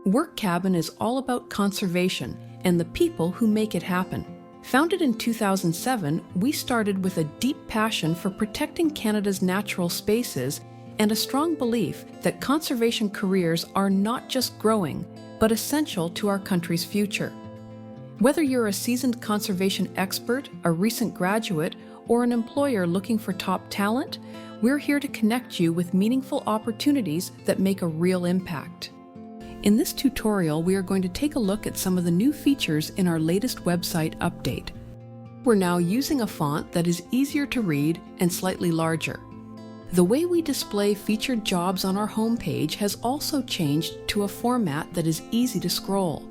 WorkCabin is all about conservation and the people who make it happen. Founded in 2007, we started with a deep passion for protecting Canada's natural spaces and a strong belief that conservation careers are not just growing, but essential to our country's future. Whether you're a seasoned conservation expert, a recent graduate, or an employer looking for top talent, we're here to connect you with meaningful opportunities that make a real impact. In this tutorial, we are going to take a look at some of the new features in our latest website update. We're now using a font that is easier to read and slightly larger. The way we display featured jobs on our homepage has also changed to a format that is easy to scroll.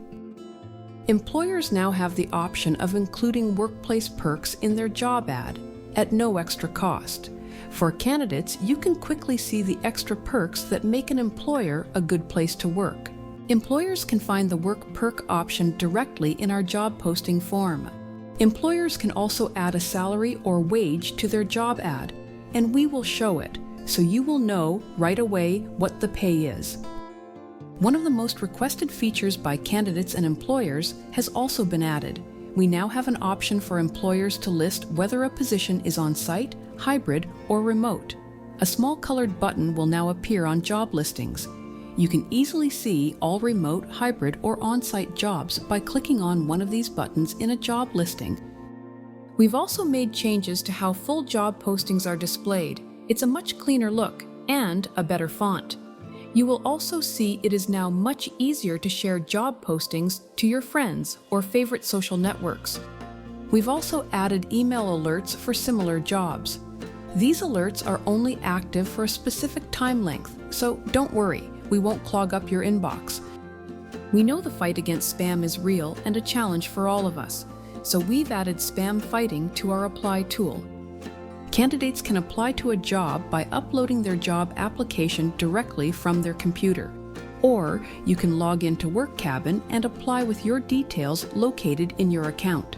Employers now have the option of including workplace perks in their job ad at no extra cost. For candidates, you can quickly see the extra perks that make an employer a good place to work. Employers can find the work perk option directly in our job posting form. Employers can also add a salary or wage to their job ad, and we will show it, so you will know right away what the pay is. One of the most requested features by candidates and employers has also been added. We now have an option for employers to list whether a position is on-site, hybrid, or remote. A small colored button will now appear on job listings. You can easily see all remote, hybrid, or on-site jobs by clicking on one of these buttons in a job listing. We've also made changes to how full job postings are displayed. It's a much cleaner look and a better font. You will also see it is now much easier to share job postings to your friends or favorite social networks. We've also added email alerts for similar jobs. These alerts are only active for a specific time length, so don't worry. We won't clog up your inbox. We know the fight against spam is real and a challenge for all of us, so we've added spam fighting to our apply tool. Candidates can apply to a job by uploading their job application directly from their computer, or you can log into WorkCabin and apply with your details located in your account.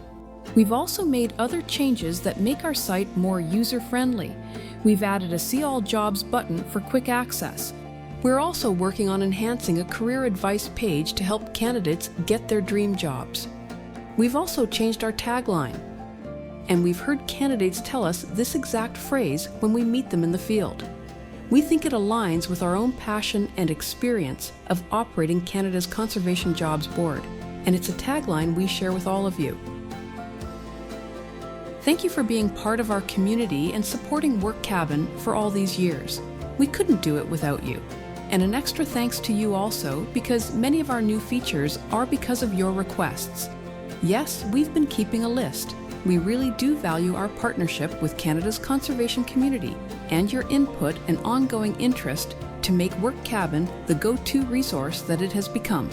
We've also made other changes that make our site more user-friendly. We've added a See All Jobs button for quick access. We're also working on enhancing a career advice page to help candidates get their dream jobs. We've also changed our tagline, and we've heard candidates tell us this exact phrase when we meet them in the field. We think it aligns with our own passion and experience of operating Canada's Conservation Jobs Board, and it's a tagline we share with all of you. Thank you for being part of our community and supporting WorkCabin for all these years. We couldn't do it without you. And an extra thanks to you also, because many of our new features are because of your requests. Yes, we've been keeping a list. We really do value our partnership with Canada's conservation community and your input and ongoing interest to make WorkCabin the go-to resource that it has become.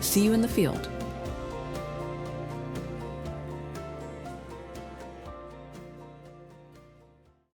See you in the field.